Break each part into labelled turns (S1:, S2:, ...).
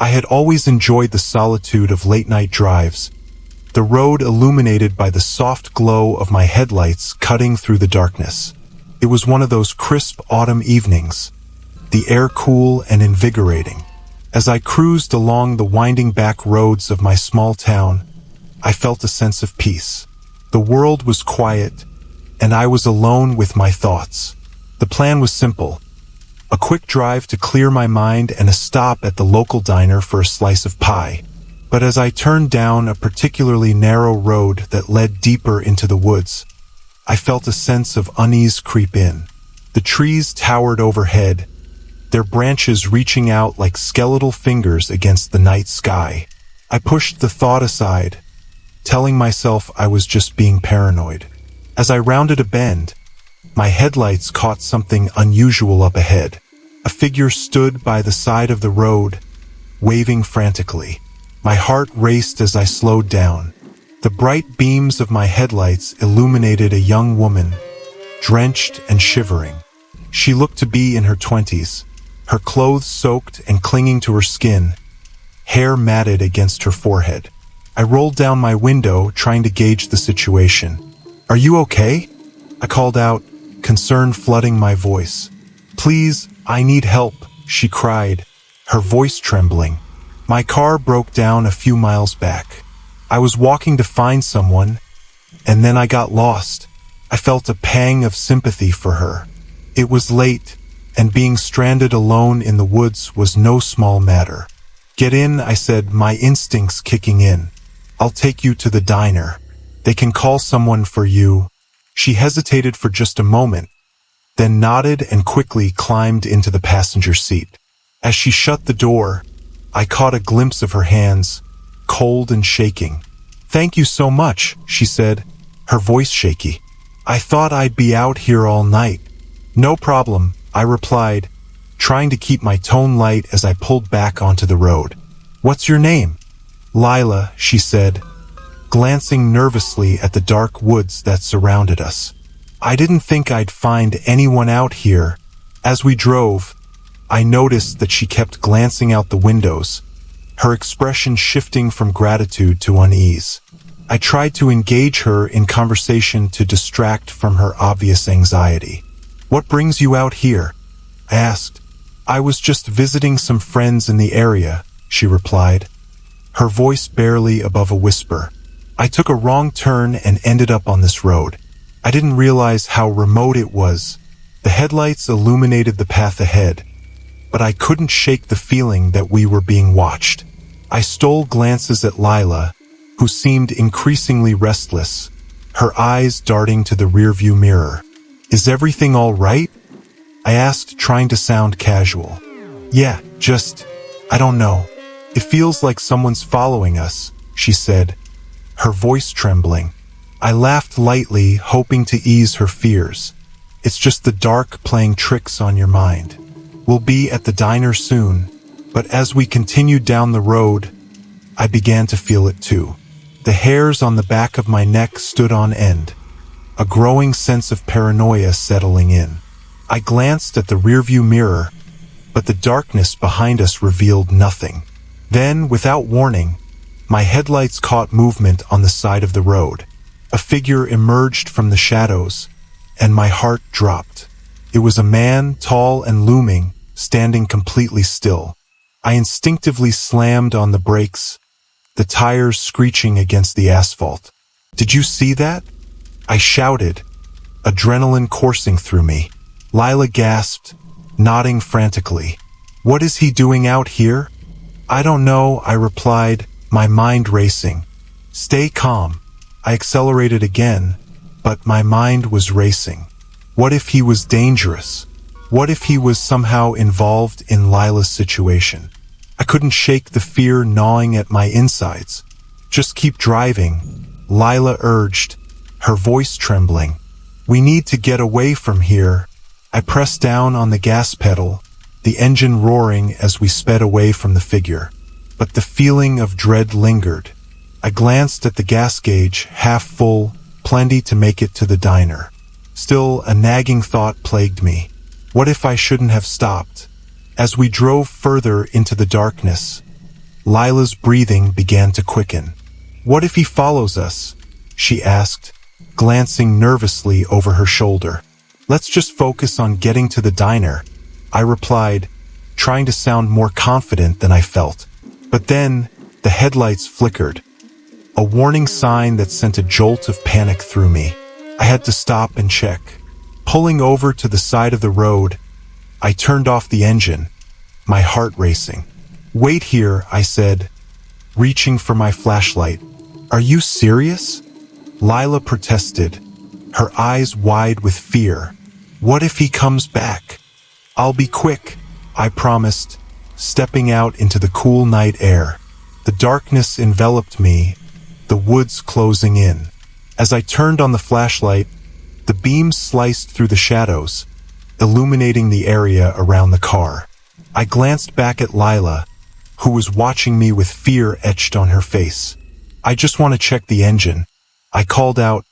S1: I had always enjoyed the solitude of late-night drives, the road illuminated by the soft glow of my headlights cutting through the darkness. It was one of those crisp autumn evenings, the air cool and invigorating. As I cruised along the winding back roads of my small town, I felt a sense of peace. The world was quiet, and I was alone with my thoughts. The plan was simple: a quick drive to clear my mind and a stop at the local diner for a slice of pie. But as I turned down a particularly narrow road that led deeper into the woods, I felt a sense of unease creep in. The trees towered overhead, their branches reaching out like skeletal fingers against the night sky. I pushed the thought aside, telling myself I was just being paranoid. As I rounded a bend, my headlights caught something unusual up ahead. A figure stood by the side of the road, waving frantically. My heart raced as I slowed down. The bright beams of my headlights illuminated a young woman, drenched and shivering. She looked to be in her 20s, her clothes soaked and clinging to her skin, hair matted against her forehead. I rolled down my window, trying to gauge the situation. "Are you okay?" I called out, concern flooding my voice. "Please, I need help," she cried, her voice trembling. My car broke down a few miles back. I was walking to find someone, and then I got lost. I felt a pang of sympathy for her. It was late, and being stranded alone in the woods was no small matter. "Get in," I said, my instincts kicking in. "I'll take you to the diner. They can call someone for you." She hesitated for just a moment, then nodded and quickly climbed into the passenger seat. As she shut the door, I caught a glimpse of her hands, cold and shaking. "Thank you so much," she said, her voice shaky. "I thought I'd be out here all night." "No problem," I replied, trying to keep my tone light as I pulled back onto the road. "What's your name?" "Lila," she said, glancing nervously at the dark woods that surrounded us. I didn't think I'd find anyone out here. As we drove, I noticed that she kept glancing out the windows, her expression shifting from gratitude to unease. I tried to engage her in conversation to distract from her obvious anxiety. "What brings you out here?" I asked. "I was just visiting some friends in the area," she replied, her voice barely above a whisper. "I took a wrong turn and ended up on this road. I didn't realize how remote it was." The headlights illuminated the path ahead, but I couldn't shake the feeling that we were being watched. I stole glances at Lila, who seemed increasingly restless, her eyes darting to the rearview mirror. "Is everything all right?" I asked, trying to sound casual. "Yeah, I don't know. It feels like someone's following us," she said, her voice trembling. I laughed lightly, hoping to ease her fears. "It's just the dark playing tricks on your mind. We'll be at the diner soon." But as we continued down the road, I began to feel it too. The hairs on the back of my neck stood on end, a growing sense of paranoia settling in. I glanced at the rearview mirror, but the darkness behind us revealed nothing. Then, without warning, my headlights caught movement on the side of the road. A figure emerged from the shadows, and my heart dropped. It was a man, tall and looming, standing completely still. I instinctively slammed on the brakes, the tires screeching against the asphalt. "Did you see that?" I shouted, adrenaline coursing through me. Lila gasped, nodding frantically. "What is he doing out here?" "I don't know," I replied, my mind racing. "Stay calm." I accelerated again, but my mind was racing. What if he was dangerous? What if he was somehow involved in Lila's situation? I couldn't shake the fear gnawing at my insides. "Just keep driving," Lila urged, her voice trembling. "We need to get away from here." I pressed down on the gas pedal, the engine roaring as we sped away from the figure. But the feeling of dread lingered. I glanced at the gas gauge, half full, plenty to make it to the diner. Still, a nagging thought plagued me. What if I shouldn't have stopped? As we drove further into the darkness, Lila's breathing began to quicken. "What if he follows us?" she asked, glancing nervously over her shoulder. "Let's just focus on getting to the diner," I replied, trying to sound more confident than I felt. But then, the headlights flickered, a warning sign that sent a jolt of panic through me. I had to stop and check. Pulling over to the side of the road, I turned off the engine, my heart racing. "Wait here," I said, reaching for my flashlight. "Are you serious?" Lila protested, her eyes wide with fear. "What if he comes back?" "I'll be quick," I promised, stepping out into the cool night air. The darkness enveloped me, the woods closing in. As I turned on the flashlight, the beam sliced through the shadows, illuminating the area around the car. I glanced back at Lila, who was watching me with fear etched on her face. "I just want to check the engine," I called out,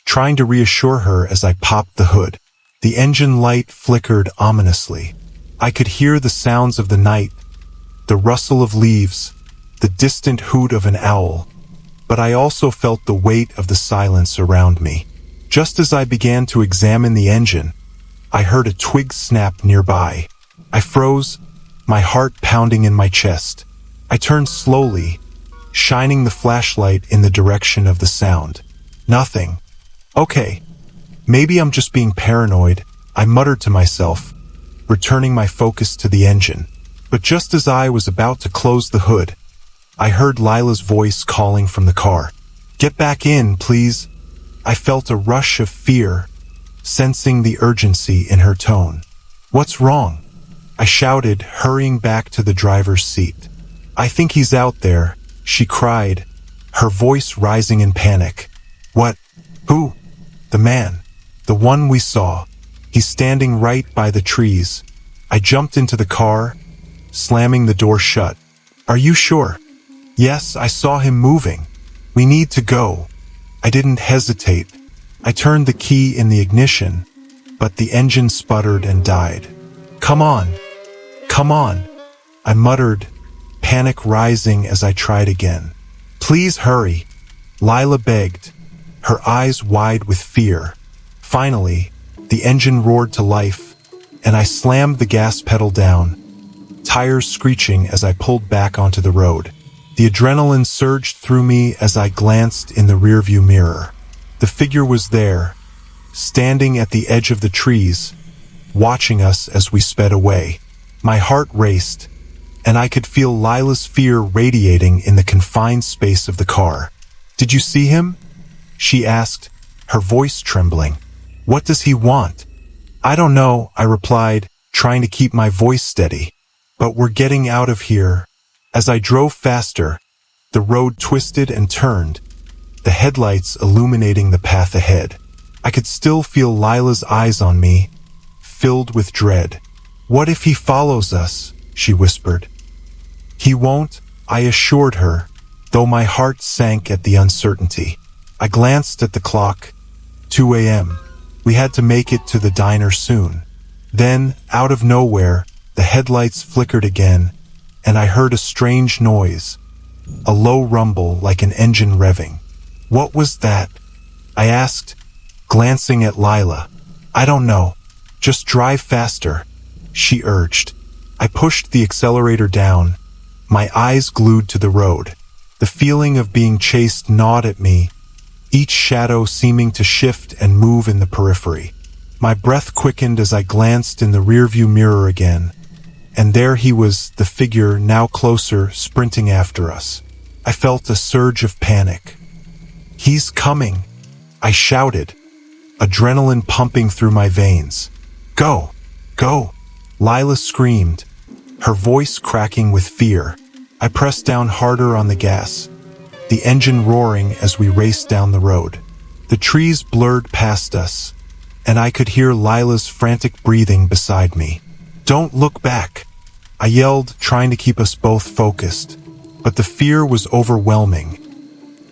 S1: trying to reassure her as I popped the hood. The engine light flickered ominously. I could hear the sounds of the night, the rustle of leaves, the distant hoot of an owl, but I also felt the weight of the silence around me. Just as I began to examine the engine, I heard a twig snap nearby. I froze, my heart pounding in my chest. I turned slowly, shining the flashlight in the direction of the sound. Nothing. "Okay, maybe I'm just being paranoid," I muttered to myself, returning my focus to the engine. But just as I was about to close the hood, I heard Lila's voice calling from the car. "Get back in, please." I felt a rush of fear, sensing the urgency in her tone. "What's wrong?" I shouted, hurrying back to the driver's seat. "I think he's out there," she cried, her voice rising in panic. "What? Who?" "The man. The one we saw. He's standing right by the trees." I jumped into the car, slamming the door shut. "Are you sure?" "Yes, I saw him moving. We need to go." I didn't hesitate. I turned the key in the ignition, but the engine sputtered and died. "Come on. Come on," I muttered, panic rising as I tried again. "Please hurry," Lila begged, her eyes wide with fear. Finally, the engine roared to life, and I slammed the gas pedal down, tires screeching as I pulled back onto the road. The adrenaline surged through me as I glanced in the rearview mirror. The figure was there, standing at the edge of the trees, watching us as we sped away. My heart raced, and I could feel Lila's fear radiating in the confined space of the car. "Did you see him?" she asked, her voice trembling. "What does he want?" "I don't know," I replied, trying to keep my voice steady. "But we're getting out of here." As I drove faster, the road twisted and turned, the headlights illuminating the path ahead. I could still feel Lila's eyes on me, filled with dread. "What if he follows us?" she whispered. "He won't," I assured her, though my heart sank at the uncertainty. I glanced at the clock. 2 a.m. We had to make it to the diner soon. Then, out of nowhere, the headlights flickered again, and I heard a strange noise, a low rumble like an engine revving. "What was that?" I asked, glancing at Lila. "I don't know. Just drive faster," she urged. I pushed the accelerator down, my eyes glued to the road. The feeling of being chased gnawed at me, each shadow seeming to shift and move in the periphery. My breath quickened as I glanced in the rearview mirror again, and there he was, the figure now closer, sprinting after us. I felt a surge of panic. "He's coming," I shouted, adrenaline pumping through my veins. "Go! Go!" Lila screamed, her voice cracking with fear. I pressed down harder on the gas, the engine roaring as we raced down the road. The trees blurred past us, and I could hear Lila's frantic breathing beside me. "Don't look back," I yelled, trying to keep us both focused. But the fear was overwhelming,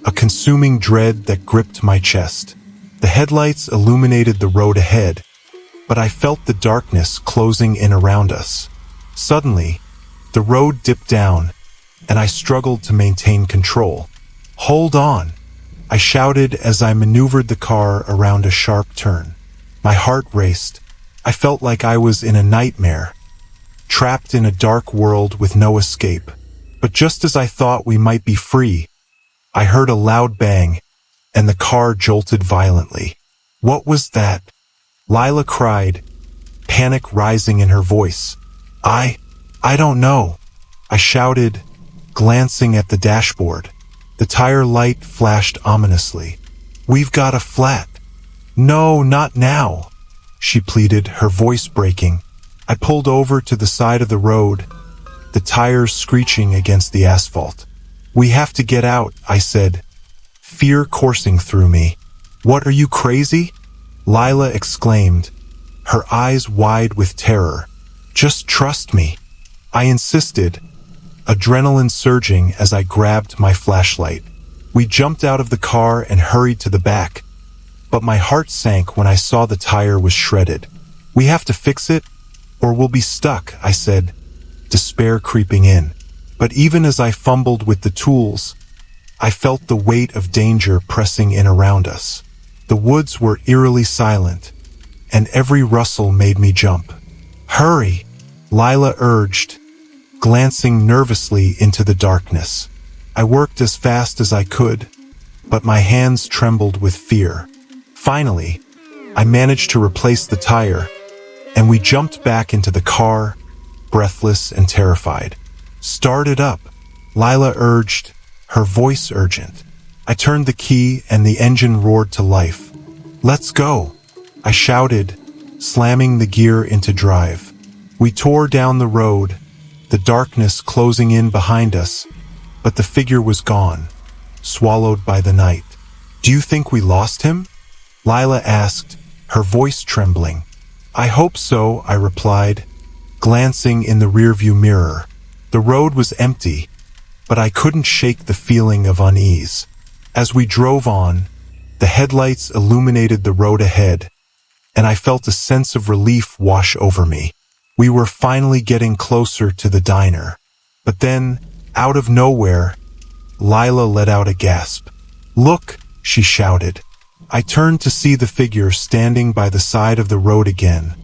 S1: a consuming dread that gripped my chest. The headlights illuminated the road ahead, but I felt the darkness closing in around us. Suddenly, the road dipped down, and I struggled to maintain control. "Hold on!" I shouted as I maneuvered the car around a sharp turn. My heart raced. I felt like I was in a nightmare, trapped in a dark world with no escape. But just as I thought we might be free, I heard a loud bang, and the car jolted violently. "What was that?" Lila cried, panic rising in her voice. I don't know," I shouted, glancing at the dashboard. The tire light flashed ominously. "We've got a flat." "No, not now," she pleaded, her voice breaking. I pulled over to the side of the road, the tires screeching against the asphalt. "We have to get out," I said, fear coursing through me. "What, are you crazy?" Lila exclaimed, her eyes wide with terror. "Just trust me," I insisted, adrenaline surging as I grabbed my flashlight. We jumped out of the car and hurried to the back, but my heart sank when I saw the tire was shredded. "We have to fix it, or we'll be stuck," I said, despair creeping in. But even as I fumbled with the tools, I felt the weight of danger pressing in around us. The woods were eerily silent, and every rustle made me jump. "Hurry," Lila urged, glancing nervously into the darkness. I worked as fast as I could, but my hands trembled with fear. Finally, I managed to replace the tire, and we jumped back into the car, breathless and terrified. "Start it up," Lila urged, her voice urgent. I turned the key and the engine roared to life. "Let's go," I shouted, slamming the gear into drive. We tore down the road, the darkness closing in behind us, but the figure was gone, swallowed by the night. "Do you think we lost him?" Lila asked, her voice trembling. "I hope so," I replied, glancing in the rearview mirror. The road was empty, but I couldn't shake the feeling of unease. As we drove on, the headlights illuminated the road ahead, and I felt a sense of relief wash over me. We were finally getting closer to the diner. But then, out of nowhere, Lila let out a gasp. "Look!" she shouted. I turned to see the figure standing by the side of the road again.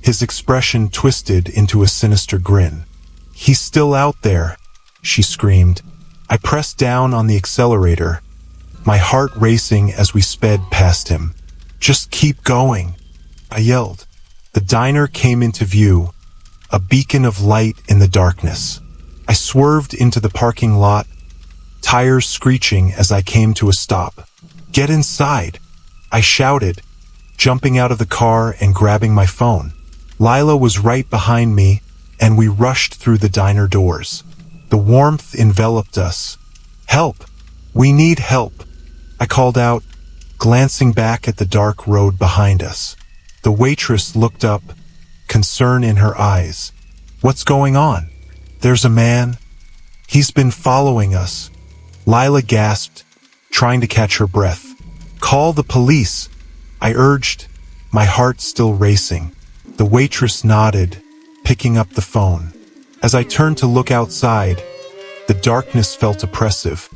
S1: His expression twisted into a sinister grin. "He's still out there," she screamed. I pressed down on the accelerator, my heart racing as we sped past him. "Just keep going," I yelled. The diner came into view, a beacon of light in the darkness. I swerved into the parking lot, tires screeching as I came to a stop. "Get inside," I shouted, jumping out of the car and grabbing my phone. Lila was right behind me, and we rushed through the diner doors. The warmth enveloped us. "Help! We need help!" I called out, glancing back at the dark road behind us. The waitress looked up, concern in her eyes. "What's going on?" "There's a man. He's been following us," Lila gasped, trying to catch her breath. "Call the police," I urged, my heart still racing. The waitress nodded, picking up the phone. As I turned to look outside, the darkness felt oppressive,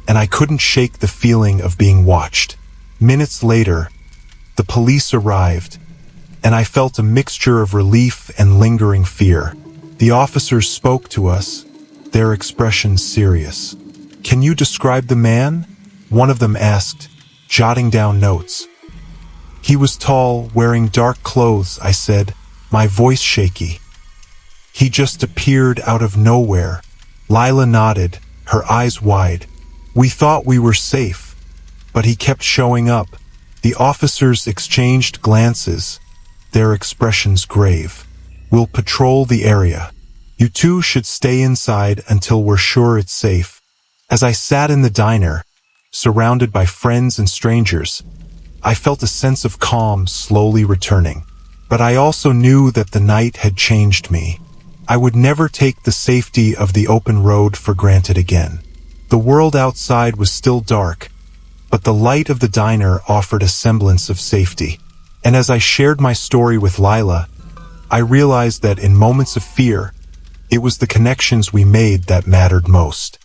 S1: and I couldn't shake the feeling of being watched. Minutes later, the police arrived, and I felt a mixture of relief and lingering fear. The officers spoke to us, their expressions serious. "Can you describe the man?" one of them asked, jotting down notes. "He was tall, wearing dark clothes," I said, my voice shaky. "He just appeared out of nowhere." Lila nodded, her eyes wide. "We thought we were safe, but he kept showing up." The officers exchanged glances, their expressions grave. "We'll patrol the area. You two should stay inside until we're sure it's safe." As I sat in the diner, surrounded by friends and strangers, I felt a sense of calm slowly returning. But I also knew that the night had changed me. I would never take the safety of the open road for granted again. The world outside was still dark, but the light of the diner offered a semblance of safety. And as I shared my story with Lila, I realized that in moments of fear, It was the connections we made that mattered most.